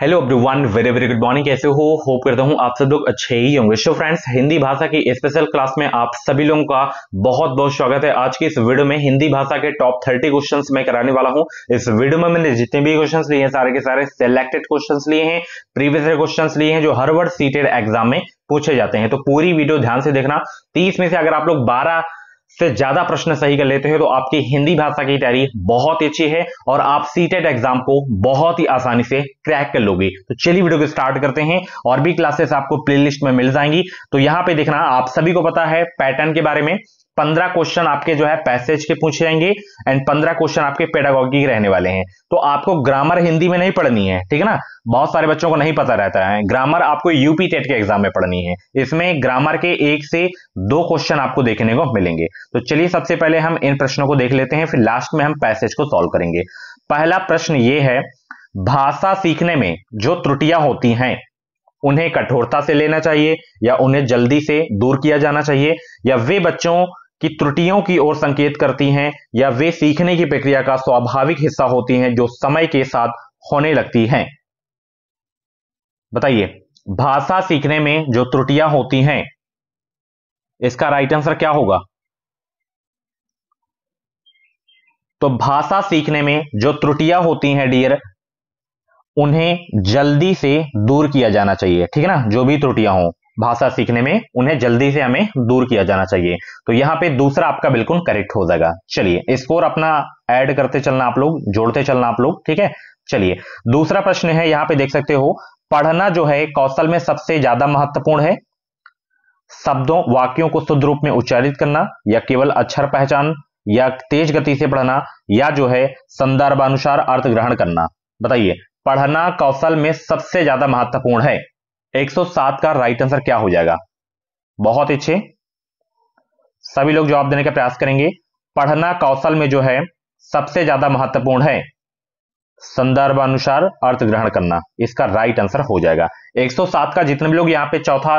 Hello everyone, very very good morning. कैसे हो? Hope करता हूं आप सब लोग अच्छे ही होंगे। सो फ्रेंड्स, हिंदी भाषा की स्पेशल क्लास में आप सभी लोगों का बहुत बहुत स्वागत है। आज की इस वीडियो में हिंदी भाषा के टॉप 30 क्वेश्चंस मैं कराने वाला हूं। इस वीडियो में मैंने जितने भी क्वेश्चंस लिए हैं सारे के सारे सिलेक्टेड क्वेश्चंस लिए हैं, प्रीवियस ईयर क्वेश्चंस लिए हैं जो हर वर्ष सीटेड एग्जाम में पूछे जाते हैं। तो पूरी वीडियो ध्यान से देखना। 30 में से अगर आप लोग 12 से ज्यादा प्रश्न सही कर लेते हो तो आपकी हिंदी भाषा की तैयारी बहुत ही अच्छी है और आप सीटेट एग्जाम को बहुत ही आसानी से क्रैक कर लोगे। तो चलिए वीडियो को स्टार्ट करते हैं। और भी क्लासेस आपको प्लेलिस्ट में मिल जाएंगी। तो यहां पे देखना, आप सभी को पता है पैटर्न के बारे में। 15 क्वेश्चन आपके जो है पैसेज के पूछे जाएंगे एंड 15 क्वेश्चन आपके पेडागॉजी के रहने वाले हैं। तो आपको ग्रामर हिंदी में नहीं पढ़नी है, ठीक है ना। बहुत सारे बच्चों को नहीं पता रहता है, ग्रामर आपको यूपी टेट के एग्जाम में पढ़नी है। इसमें ग्रामर के 1 से 2 क्वेश्चन आपको देखने को मिलेंगे। तो चलिए सबसे पहले हम इन प्रश्नों को देख लेते हैं, फिर लास्ट में हम पैसेज को सॉल्व करेंगे। पहला प्रश्न ये है, भाषा सीखने में जो त्रुटियां होती हैं उन्हें कठोरता से लेना चाहिए या उन्हें जल्दी से दूर किया जाना चाहिए, या वे बच्चों की त्रुटियों की ओर संकेत करती हैं, या वे सीखने की प्रक्रिया का स्वाभाविक हिस्सा होती हैं जो समय के साथ होने लगती हैं। बताइए, भाषा सीखने में जो त्रुटियां होती हैं, इसका राइट आंसर क्या होगा? तो भाषा सीखने में जो त्रुटियां होती हैं डियर, उन्हें जल्दी से दूर किया जाना चाहिए, ठीक है ना। जो भी त्रुटियां हो भाषा सीखने में, उन्हें जल्दी से हमें दूर किया जाना चाहिए। तो यहां पे दूसरा आपका बिल्कुल करेक्ट हो जाएगा। चलिए स्कोर अपना ऐड करते चलना आप लोग, जोड़ते चलना आप लोग, ठीक है। चलिए दूसरा प्रश्न है, यहां पे देख सकते हो, पढ़ना जो है कौशल में सबसे ज्यादा महत्वपूर्ण है। शब्दों वाक्यों को शुद्ध रूप में उच्चारित करना, या केवल अक्षर पहचान, या तेज गति से पढ़ना, या जो है संदर्भानुसार अर्थ ग्रहण करना। बताइए, पढ़ना कौशल में सबसे ज्यादा महत्वपूर्ण है। 107 का राइट आंसर क्या हो जाएगा? बहुत अच्छे, सभी लोग जवाब देने का प्रयास करेंगे। पढ़ना कौशल में जो है सबसे ज्यादा महत्वपूर्ण है संदर्भानुसार अर्थ ग्रहण करना, इसका राइट आंसर हो जाएगा। 107 का जितने भी लोग यहाँ पे चौथा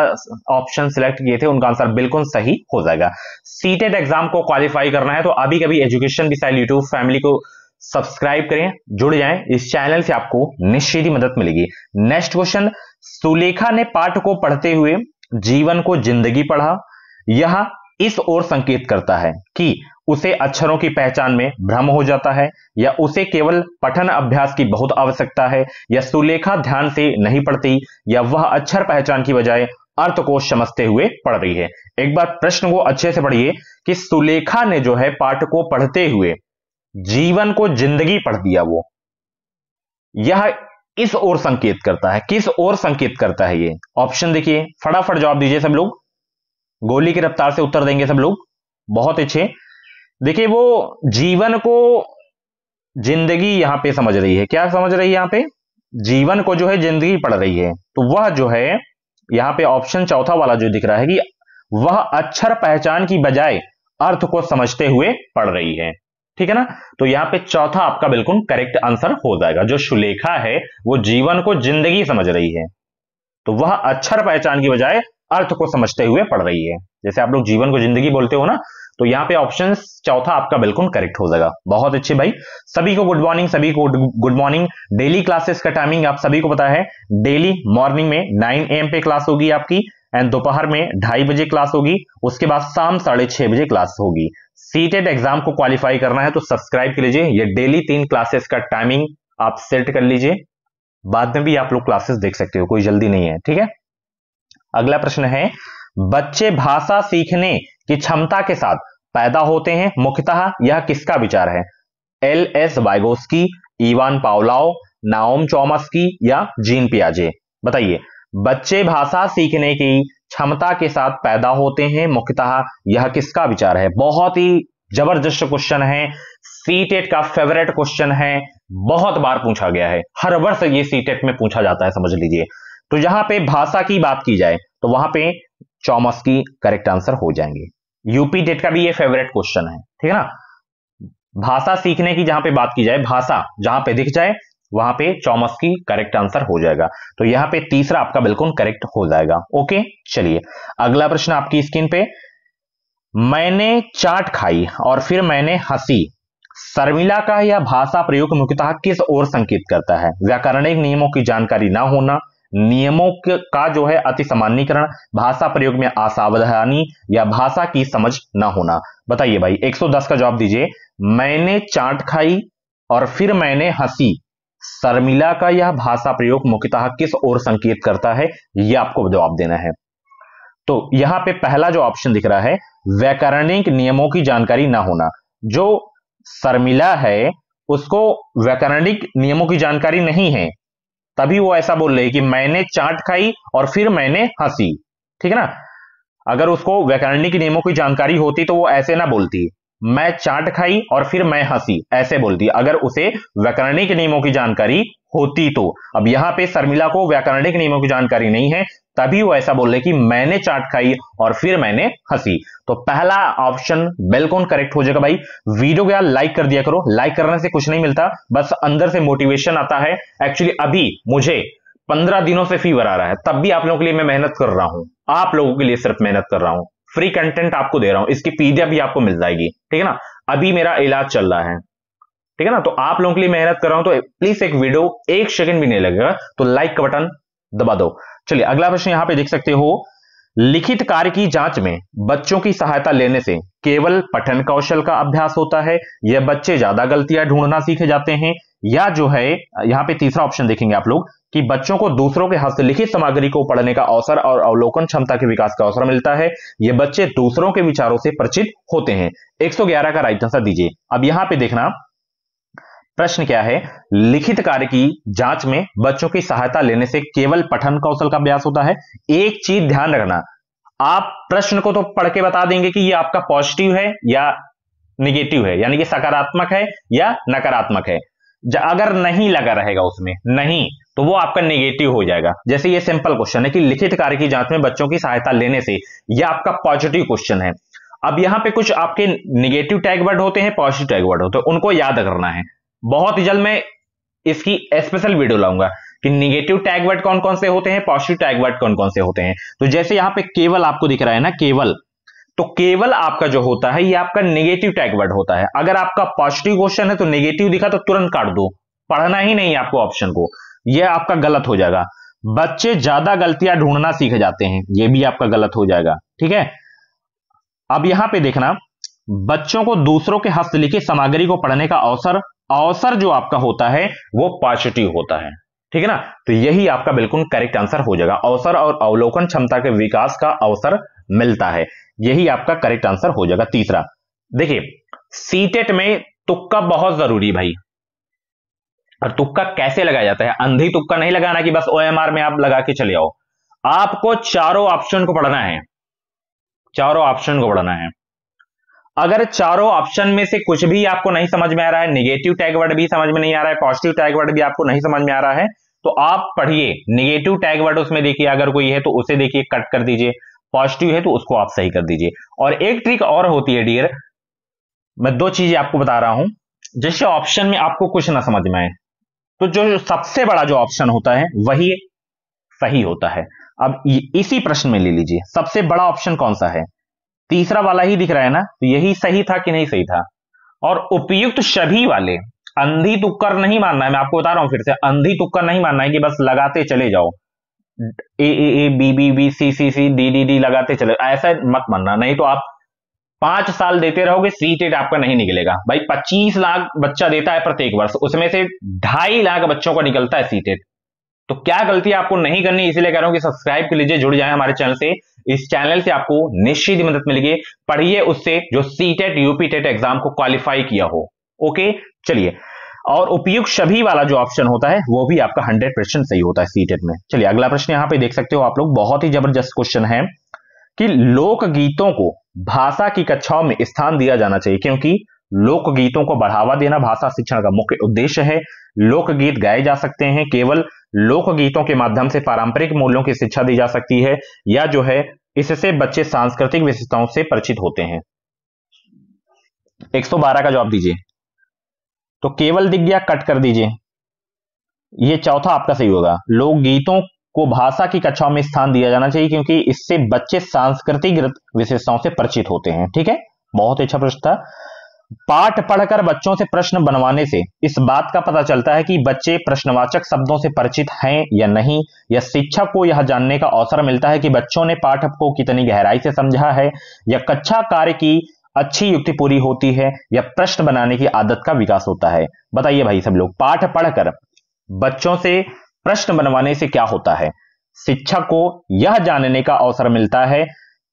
ऑप्शन सिलेक्ट किए थे उनका आंसर बिल्कुल सही हो जाएगा। सीटेट एग्जाम को क्वालिफाई करना है तो अभी कभी एजुकेशन विसाइल यूट्यूब फैमिली को सब्सक्राइब करें, जुड़ जाएं। इस चैनल से आपको निश्चित ही मदद मिलेगी। नेक्स्ट क्वेश्चन, सुलेखा ने पाठ को पढ़ते हुए जीवन को जिंदगी पढ़ा। यह इस ओर संकेत करता है कि उसे अक्षरों की पहचान में भ्रम हो जाता है, या उसे केवल पठन अभ्यास की बहुत आवश्यकता है, या सुलेखा ध्यान से नहीं पढ़ती, या वह अक्षर पहचान की बजाय अर्थ को समझते हुए पढ़ रही है। एक बार प्रश्न को अच्छे से पढ़िए कि सुलेखा ने जो है पाठ को पढ़ते हुए जीवन को जिंदगी पढ़ दिया, वो यह इस ओर संकेत करता है। किस ओर संकेत करता है ये? ऑप्शन देखिए, फटाफट जवाब दीजिए सब लोग, गोली की रफ्तार से उत्तर देंगे सब लोग, बहुत अच्छे। देखिए, वो जीवन को जिंदगी यहां पे समझ रही है। क्या समझ रही है? यहां पे जीवन को जो है जिंदगी पढ़ रही है। तो वह जो है यहां पे ऑप्शन चौथा वाला जो दिख रहा है कि वह अक्षर पहचान की बजाय अर्थ को समझते हुए पढ़ रही है, ठीक है ना। तो यहां पे चौथा आपका बिल्कुल करेक्ट आंसर हो जाएगा। जो सुलेखा है वो जीवन को जिंदगी समझ रही है, तो वह अक्षर पहचान की बजाय अर्थ को समझते हुए पढ़ रही है। जैसे आप लोग जीवन को जिंदगी बोलते हो ना, तो यहां पे ऑप्शन चौथा आपका बिल्कुल करेक्ट हो जाएगा। बहुत अच्छे भाई, सभी को गुड मॉर्निंग, सभी को गुड मॉर्निंग। डेली क्लासेस का टाइमिंग आप सभी को पता है, डेली मॉर्निंग में 9 AM पे क्लास होगी आपकी, एंड दोपहर में 2:30 बजे क्लास होगी, उसके बाद शाम 6:30 बजे क्लास होगी। सीटेट एग्जाम को क्वालिफाई करना है तो सब्सक्राइब कर लीजिए, ये डेली 3 क्लासेस का टाइमिंग आप सेट कर लीजिए। बाद में भी आप लोग क्लासेस देख सकते हो, कोई जल्दी नहीं है, ठीक है। अगला प्रश्न है, बच्चे भाषा सीखने की क्षमता के साथ पैदा होते हैं, मुख्यतः यह किसका विचार है? LS Vygotsky, Ivan Pavlov, Noam Chomsky, या जीन पियाजे। बताइए, बच्चे भाषा सीखने की क्षमता के साथ पैदा होते हैं, मुख्यतः यह किसका विचार है? बहुत ही जबरदस्त क्वेश्चन है, सीटेट का फेवरेट क्वेश्चन है, बहुत बार पूछा गया है, हर वर्ष ये सीटेट में पूछा जाता है, समझ लीजिए। तो यहां पे भाषा की बात की जाए तो वहां पे चॉम्स्की करेक्ट आंसर हो जाएंगे। यूपी टेट का भी ये फेवरेट क्वेश्चन है, ठीक है ना। भाषा सीखने की जहां पे बात की जाए, भाषा जहां पे दिख जाए वहां पे चॉम्स्की करेक्ट आंसर हो जाएगा। तो यहां पे तीसरा आपका बिल्कुल करेक्ट हो जाएगा। ओके, चलिए अगला प्रश्न आपकी स्क्रीन पे, मैंने चाट खाई और फिर मैंने हंसी, शर्मिला का यह भाषा प्रयोग मुख्यतः किस ओर संकेत करता है? व्याकरणिक नियमों की जानकारी ना होना, नियमों का जो है अति सामान्यीकरण, भाषा प्रयोग में असावधानी, या भाषा की समझ ना होना। बताइए भाई, 110 का जवाब दीजिए। मैंने चाट खाई और फिर मैंने हंसी, शर्मिला का यह भाषा प्रयोग मुख्यतः किस ओर संकेत करता है? यह आपको जवाब देना है। तो यहां पे पहला जो ऑप्शन दिख रहा है, व्याकरणिक नियमों की जानकारी ना होना। जो शर्मिला है उसको व्याकरणिक नियमों की जानकारी नहीं है, तभी वो ऐसा बोल रही है कि मैंने चाट खाई और फिर मैंने हंसी। ठीक है ना? अगर उसको व्याकरणिक नियमों की जानकारी होती तो वो ऐसे ना बोलती, मैं चाट खाई और फिर मैं हंसी, ऐसे बोलती अगर उसे व्याकरणिक नियमों की जानकारी होती तो। अब यहां पे शर्मिला को व्याकरणिक नियमों की जानकारी नहीं है, तभी वो ऐसा बोल रहे कि मैंने चाट खाई और फिर मैंने हंसी। तो पहला ऑप्शन बिल्कुल करेक्ट हो जाएगा भाई। वीडियो को यार लाइक कर दिया करो, लाइक करने से कुछ नहीं मिलता, बस अंदर से मोटिवेशन आता है। एक्चुअली अभी मुझे 15 दिनों से फीवर आ रहा है, तब भी आप लोगों के लिए मैं मेहनत कर रहा हूं, आप लोगों के लिए सिर्फ मेहनत कर रहा हूं, फ्री कंटेंट आपको दे रहा हूं, इसकी पीडीएफ भी आपको मिल जाएगी। ठीक है ना? अभी मेरा इलाज चल रहा है, ठीक है ना? तो आप लोगों के लिए मेहनत कर रहा हूं, तो प्लीज एक वीडियो 1 सेकंड भी नहीं लगेगा तो लाइक का बटन दबा दो। चलिए अगला प्रश्न यहां पे देख सकते हो, लिखित कार्य की जांच में बच्चों की सहायता लेने से केवल पठन कौशल का अभ्यास होता है, यह बच्चे ज्यादा गलतियां ढूंढना सीखे जाते हैं, या जो है यहां पे तीसरा ऑप्शन देखेंगे आप लोग कि बच्चों को दूसरों के हस्तलिखित सामग्री को पढ़ने का अवसर और अवलोकन क्षमता के विकास का अवसर मिलता है, ये बच्चे दूसरों के विचारों से परिचित होते हैं। 111 का राइट आंसर दीजिए। अब यहां पे देखना प्रश्न क्या है, लिखित कार्य की जांच में बच्चों की सहायता लेने से केवल पठन कौशल का अभ्यास होता है। एक चीज ध्यान रखना, आप प्रश्न को तो पढ़ के बता देंगे कि ये आपका पॉजिटिव है या निगेटिव है, यानी कि सकारात्मक है या नकारात्मक है। अगर नहीं लगा रहेगा उसमें नहीं, तो वो आपका नेगेटिव हो जाएगा। जैसे ये सिंपल क्वेश्चन है कि लिखित कार्य की जांच में बच्चों की सहायता लेने से, यह आपका पॉजिटिव क्वेश्चन है। अब यहां पे कुछ आपके निगेटिव टैग वर्ड होते हैं, पॉजिटिव टैग वर्ड होते हैं, उनको याद करना है। बहुत ही जल्द मैं इसकी स्पेशल वीडियो लाऊंगा कि निगेटिव टैग वर्ड कौन कौन से होते हैं, पॉजिटिव टैग वर्ड कौन कौन से होते हैं। तो जैसे यहां पे केवल आपको दिख रहा है ना, केवल, तो केवल आपका जो होता है ये आपका नेगेटिव टैग वर्ड होता है। अगर आपका पॉजिटिव क्वेश्चन है तो नेगेटिव दिखा तो तुरंत काट दो, पढ़ना ही नहीं आपको ऑप्शन को, ये आपका गलत हो जाएगा। बच्चे ज्यादा गलतियां ढूंढना सीख जाते हैं, ये भी आपका गलत हो जाएगा। ठीक है? अब यहां पे देखना, बच्चों को दूसरों के हस्तलिखित सामग्री को पढ़ने का अवसर जो आपका होता है वो पॉजिटिव होता है। ठीक है ना? तो यही आपका बिल्कुल करेक्ट आंसर हो जाएगा। अवसर और अवलोकन क्षमता के विकास का अवसर मिलता है, यही आपका करेक्ट आंसर हो जाएगा। तीसरा देखिए, सीटेट में तुक्का बहुत जरूरी भाई। और तुक्का कैसे लगाया जाता है? अंधी तुक्का नहीं लगाना कि बस ओएमआर में आप लगा के चले आओ, आपको चारों ऑप्शन को पढ़ना है, चारों ऑप्शन को पढ़ना है। अगर चारों ऑप्शन में से कुछ भी आपको नहीं समझ में आ रहा है, नेगेटिव टैग वर्ड भी समझ में नहीं आ रहा है, पॉजिटिव टैग वर्ड भी आपको नहीं समझ में आ रहा है, तो आप पढ़िए नेगेटिव टैग वर्ड, उसमें देखिए अगर कोई है तो उसे देखिए कट कर दीजिए, पॉजिटिव है तो उसको आप सही कर दीजिए। और एक ट्रिक और होती है डियर, मैं 2 चीजें आपको बता रहा हूं, जैसे ऑप्शन में आपको कुछ ना समझ में आए तो जो सबसे बड़ा जो ऑप्शन होता है वही सही होता है। अब इसी प्रश्न में ले लीजिए, सबसे बड़ा ऑप्शन कौन सा है? तीसरा वाला ही दिख रहा है ना, तो यही सही था कि नहीं सही था? और उपयुक्त सभी वाले, अंधी तुक्कर नहीं मानना है, मैं आपको बता रहा हूं फिर से, अंधी तुक्कर नहीं मानना है कि बस लगाते चले जाओ, A B B B C C C D D D लगाते चले, ऐसा मत मानना, नहीं तो आप 5 साल देते रहोगे, सीटेट आपका नहीं निकलेगा भाई। 25 लाख बच्चा देता है प्रत्येक वर्ष, उसमें से 2.5 लाख बच्चों का निकलता है सीटेट। तो क्या गलती आपको नहीं करनी, इसलिए कह रहा हूं कि सब्सक्राइब कर लीजिए, जुड़ जाए हमारे चैनल से। इस चैनल से आपको निश्चित मदद मिलेगी, पढ़िए उससे जो सीटेट यूपी टेट एग्जाम को क्वालिफाई किया हो। ओके चलिए, और उपयुक्त सभी वाला जो ऑप्शन होता है वो भी आपका 100% सही होता है सीटेट में। चलिए अगला प्रश्न यहां पे देख सकते हो आप लोग, बहुत ही जबरदस्त क्वेश्चन है कि लोकगीतों को भाषा की कक्षाओं में स्थान दिया जाना चाहिए, क्योंकि लोकगीतों को बढ़ावा देना भाषा शिक्षण का मुख्य उद्देश्य है। लोकगीत गाए जा सकते हैं, केवल लोकगीतों के माध्यम से पारंपरिक मूल्यों की शिक्षा दी जा सकती है, या जो है इससे बच्चे सांस्कृतिक विशेषताओं से परिचित होते हैं। 112 का जवाब दीजिए। तो केवल दिख गया, कट कर दीजिए, ये चौथा आपका सही होगा। लोकगीतों को भाषा की कक्षाओं में स्थान दिया जाना चाहिए, क्योंकि इससे बच्चे सांस्कृतिक विशेषताओं से परिचित होते हैं। ठीक है, बहुत अच्छा प्रश्न था। पाठ पढ़कर बच्चों से प्रश्न बनवाने से इस बात का पता चलता है कि बच्चे प्रश्नवाचक शब्दों से परिचित हैं या नहीं, या शिक्षक को यह जानने का अवसर मिलता है कि बच्चों ने पाठ को कितनी गहराई से समझा है, या कक्षा कार्य की अच्छी युक्ति पूरी होती है, या प्रश्न बनाने की आदत का विकास होता है। बताइए भाई सब लोग, पाठ पढ़कर बच्चों से प्रश्न बनवाने से क्या होता है? शिक्षक को यह जानने का अवसर मिलता है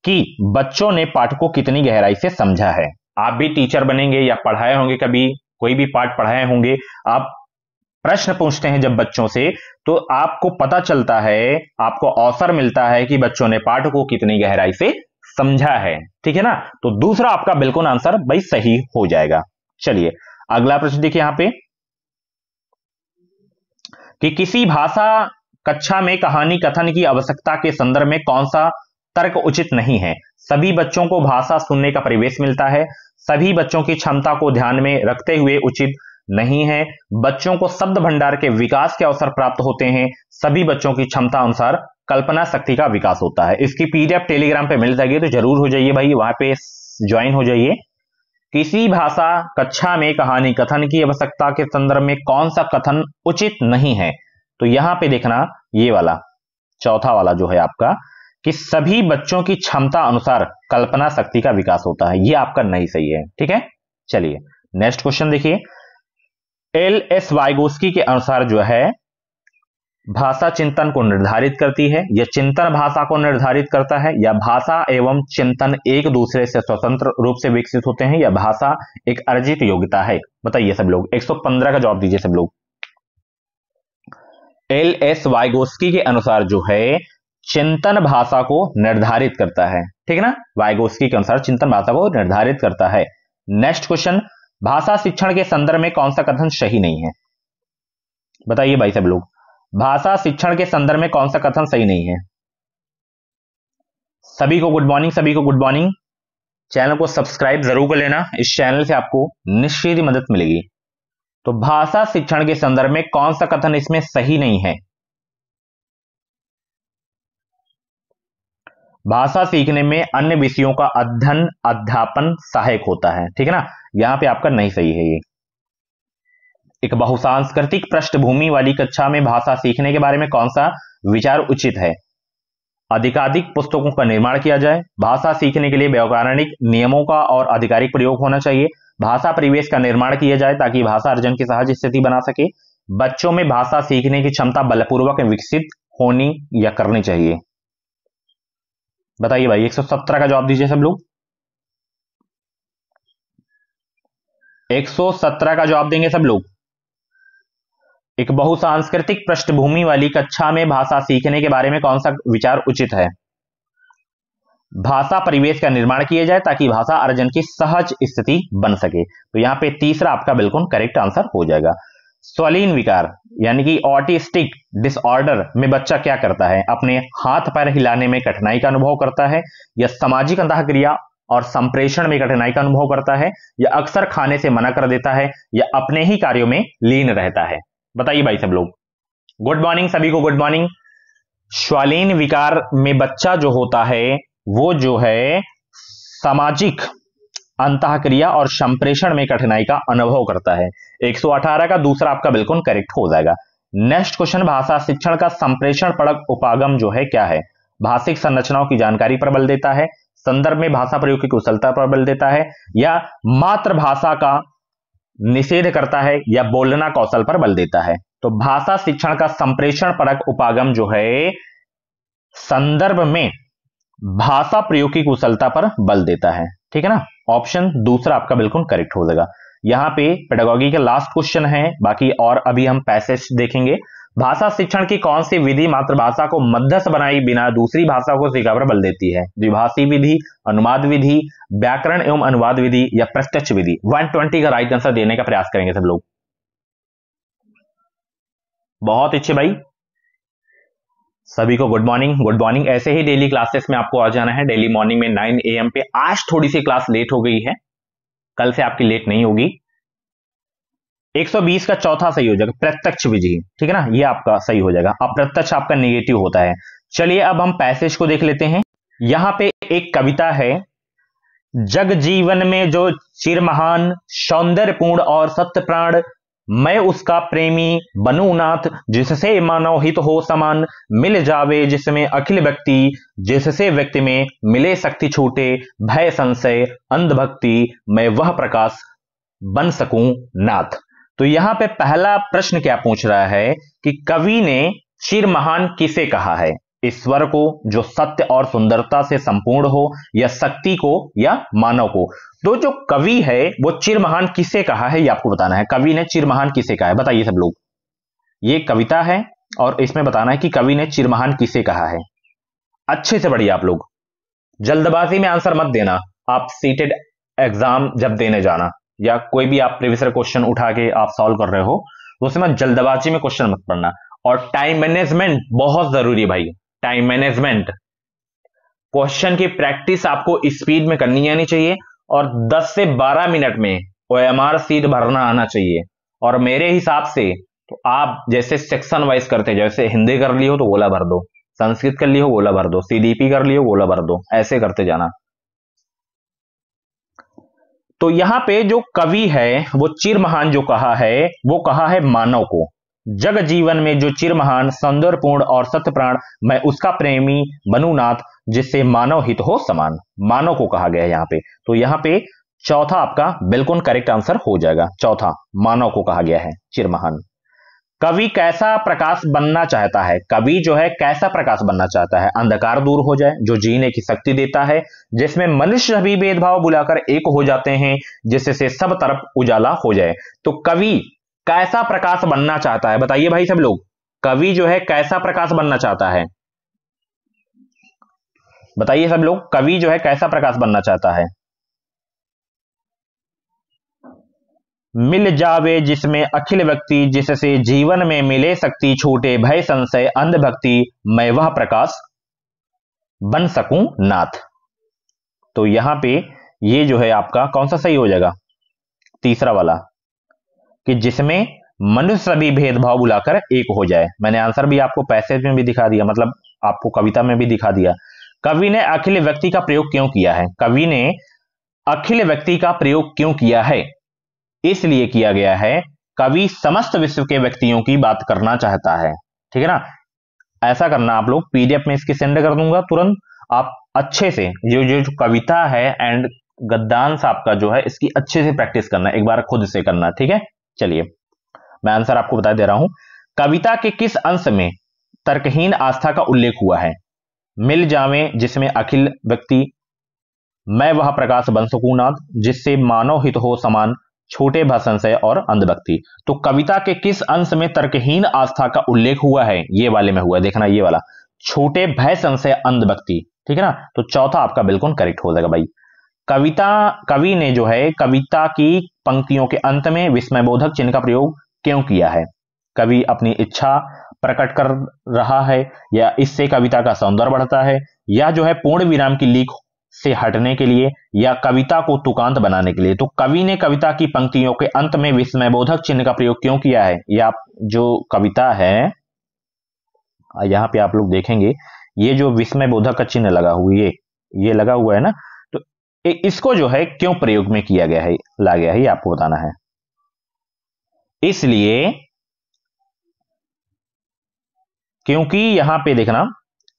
कि बच्चों ने पाठ को कितनी गहराई से समझा है। आप भी टीचर बनेंगे या पढ़ाए होंगे, कभी कोई भी पाठ पढ़ाए होंगे, आप प्रश्न पूछते हैं जब बच्चों से, तो आपको पता चलता है, आपको अवसर मिलता है कि बच्चों ने पाठ को कितनी गहराई से समझा है। ठीक है ना? तो दूसरा आपका बिल्कुल आंसर भाई सही हो जाएगा। चलिए अगला प्रश्न देखिए यहां पे, कि किसी भाषा कक्षा में कहानी कथन की आवश्यकता के संदर्भ में कौन सा तर्क उचित नहीं है? सभी बच्चों को भाषा सुनने का परिवेश मिलता है, सभी बच्चों की क्षमता को ध्यान में रखते हुए उचित नहीं है, बच्चों को शब्द भंडार के विकास के अवसर प्राप्त होते हैं, सभी बच्चों की क्षमता अनुसार कल्पना शक्ति का विकास होता है। इसकी पीडीएफ टेलीग्राम पे मिल जाएगी, तो जरूर हो जाइए भाई, वहां पे ज्वाइन हो जाइए। किसी भाषा कक्षा में कहानी कथन की आवश्यकता के संदर्भ में कौन सा कथन उचित नहीं है? तो यहां पे देखना, ये वाला चौथा वाला जो है आपका, कि सभी बच्चों की क्षमता अनुसार कल्पना शक्ति का विकास होता है, ये आपका नहीं सही है। ठीक है, चलिए नेक्स्ट क्वेश्चन देखिए। एल.एस. वाइगोस्की के अनुसार जो है, भाषा चिंतन को निर्धारित करती है, या चिंतन भाषा को निर्धारित करता है, या भाषा एवं चिंतन एक दूसरे से स्वतंत्र रूप से विकसित होते हैं, या भाषा एक अर्जित योग्यता है? बताइए सब लोग, 115 का जवाब दीजिए सब लोग। एल.एस. वाइगोस्की के अनुसार जो है, चिंतन भाषा को निर्धारित करता है। ठीक है ना? वाइगोस्की के अनुसार चिंतन भाषा को निर्धारित करता है। नेक्स्ट क्वेश्चन, भाषा शिक्षण के संदर्भ में कौन सा कथन सही नहीं है? बताइए भाई सब लोग, भाषा शिक्षण के संदर्भ में कौन सा कथन सही नहीं है? सभी को गुड मॉर्निंग, सभी को गुड मॉर्निंग। चैनल को सब्सक्राइब जरूर कर लेना, इस चैनल से आपको निश्चित मदद मिलेगी। तो भाषा शिक्षण के संदर्भ में कौन सा कथन इसमें सही नहीं है? भाषा सीखने में अन्य विषयों का अध्ययन अध्यापन सहायक होता है। ठीक है ना? यहां पे आपका नहीं सही है ये। एक बहुसांस्कृतिक पृष्ठभूमि वाली कक्षा में भाषा सीखने के बारे में कौन सा विचार उचित है? अधिकाधिक पुस्तकों का निर्माण किया जाए, भाषा सीखने के लिए व्याकरणिक नियमों का और आधिकारिक प्रयोग होना चाहिए, भाषा परिवेश का निर्माण किया जाए ताकि भाषा अर्जन की सहज स्थिति बना सके, बच्चों में भाषा सीखने की क्षमता बलपूर्वक विकसित होनी या करनी चाहिए। बताइए भाई, 117 का जवाब दीजिए सब लोग। 117 का जवाब देंगे सब लोग। एक बहुसांस्कृतिक पृष्ठभूमि वाली कक्षा में भाषा सीखने के बारे में कौन सा विचार उचित है? भाषा परिवेश का निर्माण किया जाए ताकि भाषा अर्जन की सहज स्थिति बन सके। तो यहां पे तीसरा आपका बिल्कुल करेक्ट आंसर हो जाएगा। स्वलीन विकार यानी कि ऑटिस्टिक डिसऑर्डर में बच्चा क्या करता है? अपने हाथ पैर हिलाने में कठिनाई का अनुभव करता है, या सामाजिक अंतःक्रिया और संप्रेषण में कठिनाई का अनुभव करता है, या अक्सर खाने से मना कर देता है, या अपने ही कार्यों में लीन रहता है? बताइए भाई सब लोग। गुड मॉर्निंग, सभी को गुड मॉर्निंग। स्वलीन विकार में बच्चा जो होता है वो जो है सामाजिक अंतःक्रिया और संप्रेषण में कठिनाई का अनुभव करता है। 118 का दूसरा आपका बिल्कुल करेक्ट हो जाएगा। नेक्स्ट क्वेश्चन, भाषा शिक्षण का संप्रेषण परक उपागम जो है क्या है? भाषिक संरचनाओं की जानकारी पर बल देता है, संदर्भ में भाषा प्रयोग की कुशलता पर बल देता है, या मातृभाषा का निषेध करता है, या बोलना कौशल पर बल देता है? तो भाषा शिक्षण का संप्रेषण परक उपागम जो है संदर्भ में भाषा प्रयोग की कुशलता पर बल देता है। ठीक है ना? ऑप्शन दूसरा आपका बिल्कुल करेक्ट हो जाएगा। यहां पे पेडागॉजी का लास्ट क्वेश्चन है, बाकी और अभी हम पैसेज देखेंगे। भाषा शिक्षण की कौन सी विधि मातृभाषा को मध्यस्थ बनाए बिना दूसरी भाषा को सीखने पर बल देती है? द्विभाषी विधि, अनुवाद विधि, व्याकरण एवं अनुवाद विधि, या प्रत्यक्ष विधि? 120 का राइट आंसर देने का प्रयास करेंगे सब लोग। बहुत अच्छे भाई, सभी को गुड मॉर्निंग, गुड मॉर्निंग। ऐसे ही डेली क्लासेस में आपको आ जाना है, डेली मॉर्निंग में 9 AM पे। आज थोड़ी सी क्लास लेट हो गई है, कल से आपकी लेट नहीं होगी। 120 का चौथा सही हो जाएगा, प्रत्यक्ष विधि। ठीक है ना? ये आपका सही हो जाएगा। अप्रत्यक्ष आपका नेगेटिव होता है। चलिए अब हम पैसेज को देख लेते हैं। यहां पे एक कविता है, जग जीवन में जो चिर महान सौंदर्यपूर्ण और सत्य प्राण, मैं उसका प्रेमी बनूं नाथ, जिससे मानव हित हो समान, मिल जावे जिसमें अखिल व्यक्ति, जिससे व्यक्ति में मिले शक्ति छूटे भय संशय अंधभक्ति, मैं वह प्रकाश बन सकूं नाथ। तो यहां पे पहला प्रश्न क्या पूछ रहा है कि कवि ने चिर महान किसे कहा है? ईश्वर को जो सत्य और सुंदरता से संपूर्ण हो, या शक्ति को, या मानव को? तो जो कवि है वो चिर महान किसे कहा है ये आपको बताना है। कवि ने चिर महान किसे कहा है, बताइए सब लोग। ये कविता है और इसमें बताना है कि कवि ने चिर महान किसे कहा है। अच्छे से पढ़िए आप लोग, जल्दबाजी में आंसर मत देना। आप सीटेड एग्जाम जब देने जाना या कोई भी आप प्रीवियस क्वेश्चन उठा के आप सॉल्व कर रहे हो तो उसमें जल्दबाजी में क्वेश्चन मत पढ़ना। और टाइम मैनेजमेंट बहुत जरूरी है भाई, टाइम मैनेजमेंट। क्वेश्चन की प्रैक्टिस आपको स्पीड में करनी आनी चाहिए और 10 से 12 मिनट में OMR सीट भरना आना चाहिए। और मेरे हिसाब से तो आप जैसे सेक्शन वाइज करते, जैसे हिंदी कर ली हो तो गोला भर दो, संस्कृत कर ली हो गोला भर दो, CDP कर ली हो गोला भर दो, ऐसे करते जाना। तो यहां पे जो कवि है वो चिर महान जो कहा है वो कहा है मानव को। जग जीवन में जो चिर महान सौंदर्यपूर्ण और सत्य प्राण, मैं उसका प्रेमी बनूं नाथ, जिससे मानव हित हो समान, मानव को कहा गया है यहां पे। तो यहां पे चौथा आपका बिल्कुल करेक्ट आंसर हो जाएगा। चौथा मानव को कहा गया है चिर महान। कवि कैसा प्रकाश बनना चाहता है? कवि जो है कैसा प्रकाश बनना चाहता है? अंधकार दूर हो जाए, जो जीने की शक्ति देता है, जिसमें मनुष्य भी भेदभाव बुलाकर एक हो जाते हैं, जिससे सब तरफ उजाला हो जाए। तो कवि कैसा प्रकाश बनना चाहता है, बताइए भाई सब लोग। कवि जो है कैसा प्रकाश बनना चाहता है, बताइए सब लोग। कवि जो है कैसा प्रकाश बनना चाहता है? मिल जावे जिसमें अखिल व्यक्ति, जिससे जीवन में मिले शक्ति छूटे भय संशय अंधभक्ति, मैं वह प्रकाश बन सकूं नाथ। तो यहां पे ये जो है आपका कौन सा सही हो जाएगा? तीसरा वाला, कि जिसमें मनुष्य सभी भेदभाव बुलाकर एक हो जाए। मैंने आंसर भी आपको पैसेज में भी दिखा दिया, मतलब आपको कविता में भी दिखा दिया। कवि ने अखिल व्यक्ति का प्रयोग क्यों किया है? कवि ने अखिल व्यक्ति का प्रयोग क्यों किया है? इसलिए किया गया है, कवि समस्त विश्व के व्यक्तियों की बात करना चाहता है। ठीक है ना? ऐसा करना, आप लोग PDF में इसकी सेंड कर दूंगा तुरंत। आप अच्छे से जो कविता है एंड गद्यांश आपका जो है इसकी अच्छे से प्रैक्टिस करना, एक बार खुद से करना। ठीक है, चलिए मैं आंसर आपको बता दे रहा हूं। कविता के किस अंश में तर्कहीन आस्था का उल्लेख हुआ है? मिल जावे जिसमें अखिल व्यक्ति, मैं वह प्रकाश बन सकूं नाथ, जिससे मानव हित हो समान, छोटे भय संशय और अंधभक्ति। तो कविता के किस अंश में तर्कहीन आस्था का उल्लेख हुआ है? ये वाले में हुआ है, देखना ये वाला, छोटे भय संशय अंधभक्ति। ठीक है ना? तो चौथा आपका बिल्कुल करेक्ट हो जाएगा भाई। कवि ने जो है कविता की पंक्तियों के अंत में विस्मयबोधक चिन्ह का प्रयोग क्यों किया है? कवि अपनी इच्छा प्रकट कर रहा है, या इससे कविता का सौंदर्य बढ़ता है, या जो है पूर्ण विराम की लीक से हटने के लिए, या कविता को तुकांत बनाने के लिए? तो कवि ने कविता की पंक्तियों के अंत में विस्मयबोधक चिन्ह का प्रयोग क्यों किया है? ये आप जो कविता है यहां पे आप लोग देखेंगे, ये जो विस्मयबोधक का चिन्ह लगा हुआ है, ये लगा हुआ है ना, तो इसको जो है क्यों प्रयोग में किया गया है, ला गया है, ये आपको बताना है। इसलिए क्योंकि यहां पे देखना,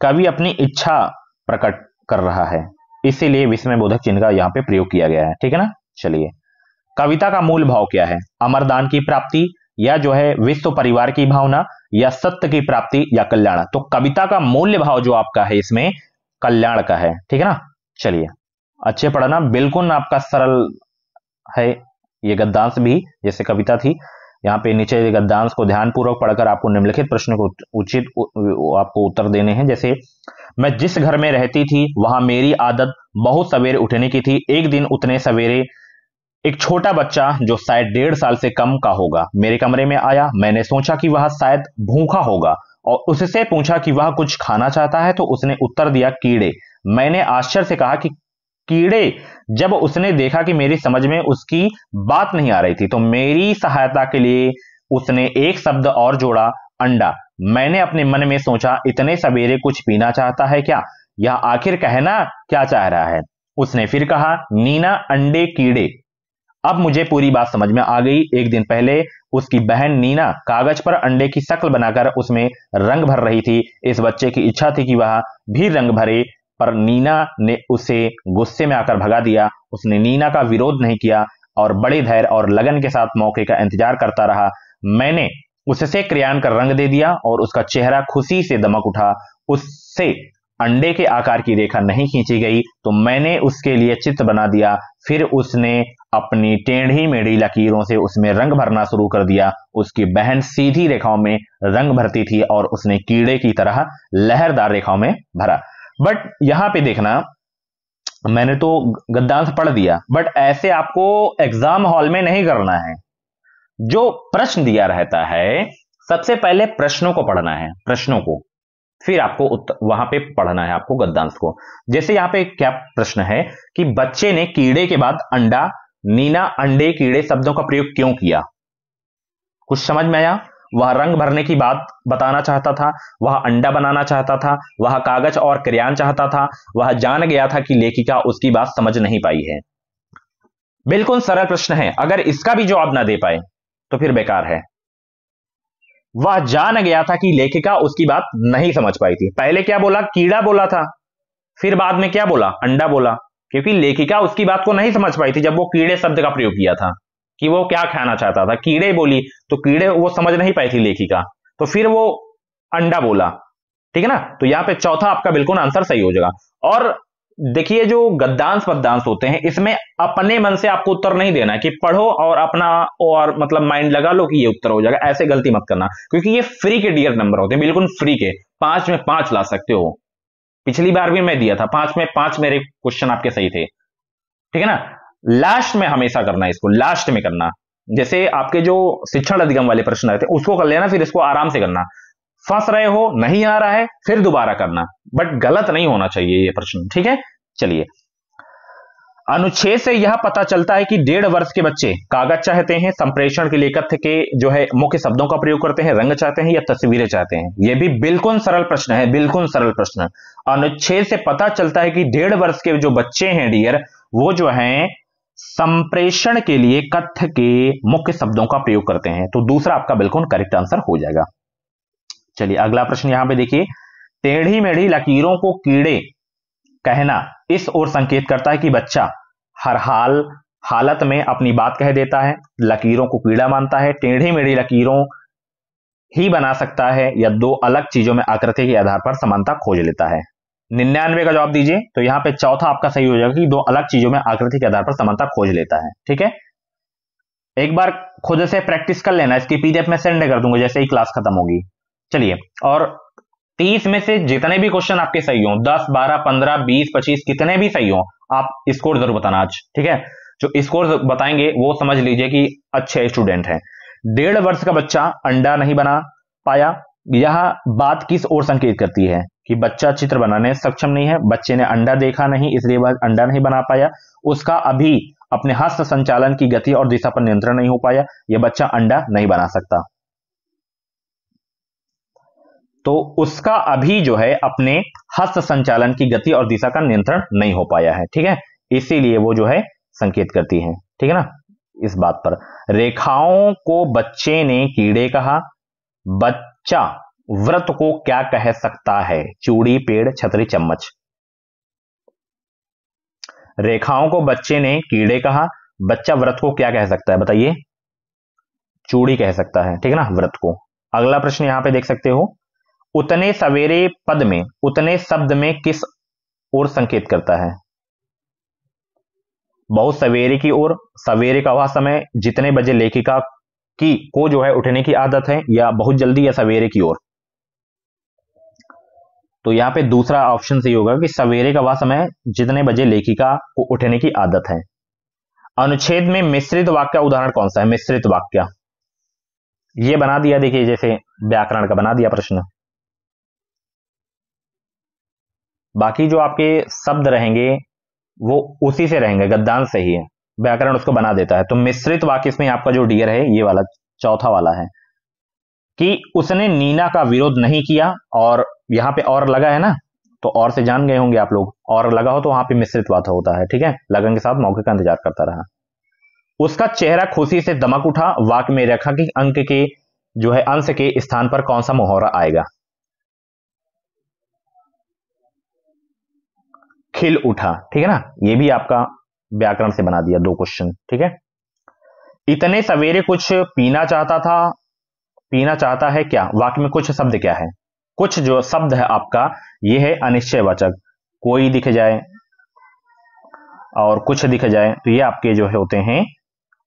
कवि अपनी इच्छा प्रकट कर रहा है, इसीलिए विस्मयबोधक चिन्ह का यहां पे प्रयोग किया गया है। ठीक है ना? चलिए, कविता का मूल भाव क्या है? अमरदान की प्राप्ति, या जो है विश्व परिवार की भावना, या सत्य की प्राप्ति, या कल्याण? तो कविता का मूल्य भाव जो आपका है इसमें कल्याण का है। ठीक है ना? चलिए अच्छे पढ़ना, बिल्कुल आपका सरल है ये गद्यांश भी, जैसे कविता थी। यहाँ पे नीचे गद्यांश को ध्यानपूर्वक पढ़कर आपको निम्नलिखित प्रश्न को उचित आपको उत्तर देने हैं। जैसे, मैं जिस घर में रहती थी वहां मेरी आदत बहुत सवेरे उठने की थी। एक दिन उतने सवेरे एक छोटा बच्चा जो शायद 1.5 साल से कम का होगा मेरे कमरे में आया। मैंने सोचा कि वह शायद भूखा होगा और उससे पूछा कि वह कुछ खाना चाहता है, तो उसने उत्तर दिया कीड़े। मैंने आश्चर्य से कहा कि कीड़े। जब उसने देखा कि मेरी समझ में उसकी बात नहीं आ रही थी, तो मेरी सहायता के लिए उसने एक शब्द और जोड़ा, अंडा। मैंने अपने मन में सोचा, इतने सवेरे कुछ पीना चाहता है क्या? यह आखिर कहना क्या चाह रहा है? उसने फिर कहा, नीना अंडे कीड़े। अब मुझे पूरी बात समझ में आ गई। एक दिन पहले उसकी बहन नीना कागज पर अंडे की शक्ल बनाकर उसमें रंग भर रही थी। इस बच्चे की इच्छा थी कि वह भी रंग भरे, पर नीना ने उसे गुस्से में आकर भगा दिया। उसने नीना का विरोध नहीं किया और बड़े धैर्य और लगन के साथ मौके का इंतजार करता रहा। मैंने उससे क्रेयॉन का रंग दे दिया और उसका चेहरा खुशी से दमक उठा। उससे अंडे के आकार की रेखा नहीं खींची गई तो मैंने उसके लिए चित्र बना दिया। फिर उसने अपनी टेढ़ी मेढ़ी लकीरों से उसमें रंग भरना शुरू कर दिया। उसकी बहन सीधी रेखाओं में रंग भरती थी और उसने कीड़े की तरह लहरदार रेखाओं में भरा। बट यहां पे देखना, मैंने तो गद्यांश पढ़ दिया, बट ऐसे आपको एग्जाम हॉल में नहीं करना है। जो प्रश्न दिया रहता है, सबसे पहले प्रश्नों को पढ़ना है, प्रश्नों को, फिर आपको वहां पे पढ़ना है आपको गद्यांश को। जैसे यहां पे क्या प्रश्न है कि बच्चे ने कीड़े के बाद अंडा, नीना अंडे कीड़े शब्दों का प्रयोग क्यों किया? कुछ समझ में आया? वह रंग भरने की बात बताना चाहता था, वह अंडा बनाना चाहता था, वह कागज और क्रेयॉन चाहता था, वह जान गया था कि लेखिका उसकी बात समझ नहीं पाई है। बिल्कुल सरल प्रश्न है, अगर इसका भी जवाब ना दे पाए तो फिर बेकार है। वह जान गया था कि लेखिका उसकी बात नहीं समझ पाई थी। पहले क्या बोला? कीड़ा बोला था, फिर बाद में क्या बोला? अंडा बोला, क्योंकि लेखिका उसकी बात को नहीं समझ पाई थी जब वो कीड़े शब्द का प्रयोग किया था कि वो क्या खाना चाहता था। कीड़े बोली तो कीड़े वो समझ नहीं पाई थी लेखिका, तो फिर वो अंडा बोला। ठीक है ना? तो यहां पे चौथा आपका बिल्कुल आंसर सही हो जाएगा। और देखिए, जो गद्यांश पद्यांश होते हैं, इसमें अपने मन से आपको उत्तर नहीं देना है कि पढ़ो और अपना और मतलब माइंड लगा लो कि ये उत्तर हो जाएगा। ऐसे गलती मत करना, क्योंकि ये फ्री के डियर नंबर होते हैं, बिल्कुल फ्री के। 5 में 5 ला सकते हो। पिछली बार भी मैं दिया था 5 में 5, मेरे क्वेश्चन आपके सही थे। ठीक है ना? लास्ट में हमेशा करना है इसको, लास्ट में करना। जैसे आपके जो शिक्षण अधिगम वाले प्रश्न रहते हैं उसको कर लेना, फिर इसको आराम से करना। फंस रहे हो, नहीं आ रहा है, फिर दोबारा करना, बट गलत नहीं होना चाहिए ये प्रश्न। ठीक है, चलिए। अनुच्छेद से यह पता चलता है कि 1.5 वर्ष के बच्चे कागज चाहते हैं, संप्रेषण के लिए कथ्य के जो है मुख्य शब्दों का प्रयोग करते हैं, रंग चाहते हैं या तस्वीरें चाहते हैं। यह भी बिल्कुल सरल प्रश्न है, बिल्कुल सरल प्रश्न। अनुच्छेद से पता चलता है कि 1.5 वर्ष के जो बच्चे हैं डियर, वो जो हैं संप्रेषण के लिए कथ्य के मुख्य शब्दों का प्रयोग करते हैं। तो दूसरा आपका बिल्कुल करेक्ट आंसर हो जाएगा। चलिए अगला प्रश्न यहां पे देखिए। टेढ़ी मेढ़ी लकीरों को कीड़े कहना इस ओर संकेत करता है कि बच्चा हर हालत में अपनी बात कह देता है, लकीरों को कीड़ा मानता है, टेढ़ी मेढ़ी लकीरों ही बना सकता है या दो अलग चीजों में आकृति के आधार पर समानता खोज लेता है। 99 का जवाब दीजिए। तो यहां पे चौथा आपका सही हो जाएगा कि दो अलग चीजों में आकृति के आधार पर समानता खोज लेता है। ठीक है, एक बार खुद से प्रैक्टिस कर लेना, इसकी पीडीएफ में सेंड कर दूंगा जैसे ही क्लास खत्म होगी। चलिए, और 30 में से जितने भी क्वेश्चन आपके सही हो, 10, 12, 15, 20, 25 कितने भी सही हो, आप स्कोर जरूर बताना आज। ठीक है, जो स्कोर बताएंगे वो समझ लीजिए कि अच्छे स्टूडेंट हैं। 1.5 वर्ष का बच्चा अंडा नहीं बना पाया, यह बात किस ओर संकेत करती है? कि बच्चा चित्र बनाने सक्षम नहीं है, बच्चे ने अंडा देखा नहीं इसलिए वह अंडा नहीं बना पाया, उसका अभी अपने हस्त संचालन की गति और दिशा पर नियंत्रण नहीं हो पाया, यह बच्चा अंडा नहीं बना सकता। तो उसका अभी जो है अपने हस्त संचालन की गति और दिशा का नियंत्रण नहीं हो पाया है। ठीक है, इसीलिए वो जो है संकेत करती है। ठीक है ना, इस बात पर। रेखाओं को बच्चे ने कीड़े कहा, बच्चा व्रत को क्या कह सकता है? चूड़ी, पेड़, छतरी, चम्मच। रेखाओं को बच्चे ने कीड़े कहा, बच्चा व्रत को क्या कह सकता है? बताइए। चूड़ी कह सकता है। ठीक है ना, व्रत को। अगला प्रश्न यहां पे देख सकते हो। उतने सवेरे पद में उतने शब्द में किस ओर संकेत करता है? बहुत सवेरे की ओर, सवेरे का वह समय जितने बजे लेखिका की को जो है उठने की आदत है, या बहुत जल्दी, या सवेरे की ओर। तो यहां पे दूसरा ऑप्शन सही होगा कि सवेरे का वह समय जितने बजे लेखिका को उठने की आदत है। अनुच्छेद में मिश्रित वाक्य का उदाहरण कौन सा है? मिश्रित वाक्य ये बना दिया, देखिए जैसे व्याकरण का बना दिया प्रश्न। बाकी जो आपके शब्द रहेंगे वो उसी से रहेंगे, गद्यांश से ही है, व्याकरण उसको बना देता है। तो मिश्रित वाक्य इसमें आपका जो डियर है ये वाला चौथा वाला है कि उसने नीना का विरोध नहीं किया, और यहां पे और लगा है ना, तो और से जान गए होंगे आप लोग, और लगा हो तो वहां पे मिश्रित बात होता है, ठीक है। लगन के साथ मौके का इंतजार करता रहा। उसका चेहरा खुशी से दमक उठा, वाक्य में रेखा की अंक के जो है अंश के स्थान पर कौन सा मुहावरा आएगा? खिल उठा, ठीक है ना। ये भी आपका व्याकरण से बना दिया 2 क्वेश्चन, ठीक है। इतने सवेरे कुछ पीना चाहता था, पीना चाहता है क्या? वाक्य में कुछ शब्द क्या है? कुछ जो शब्द है आपका ये है अनिश्चयवाचक। कोई दिख जाए और कुछ दिख जाए तो ये आपके जो होते हैं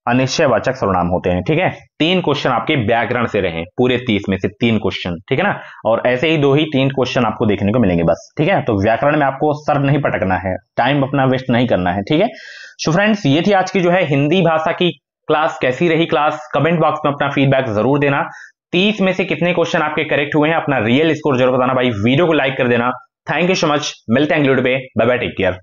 अनिश्चयवाचक सर्वनाम होते हैं, ठीक है। 3 क्वेश्चन आपके व्याकरण से रहे, पूरे 30 में से 3 क्वेश्चन, ठीक है ना। और ऐसे ही 3 क्वेश्चन आपको देखने को मिलेंगे बस, ठीक है। तो व्याकरण में आपको सर नहीं पटकना है, टाइम अपना वेस्ट नहीं करना है, ठीक है। सो फ्रेंड्स, ये थी आज की जो है हिंदी भाषा की क्लास। कैसी रही क्लास? कमेंट बॉक्स में अपना फीडबैक जरूर देना। 30 में से कितने क्वेश्चन आपके करेक्ट हुए हैं, अपना रियल स्कोर जरूर बताना भाई। वीडियो को लाइक कर देना। थैंक यू सो मच, मिलते हैं अगले वीडियो पे। Bye bye, take care.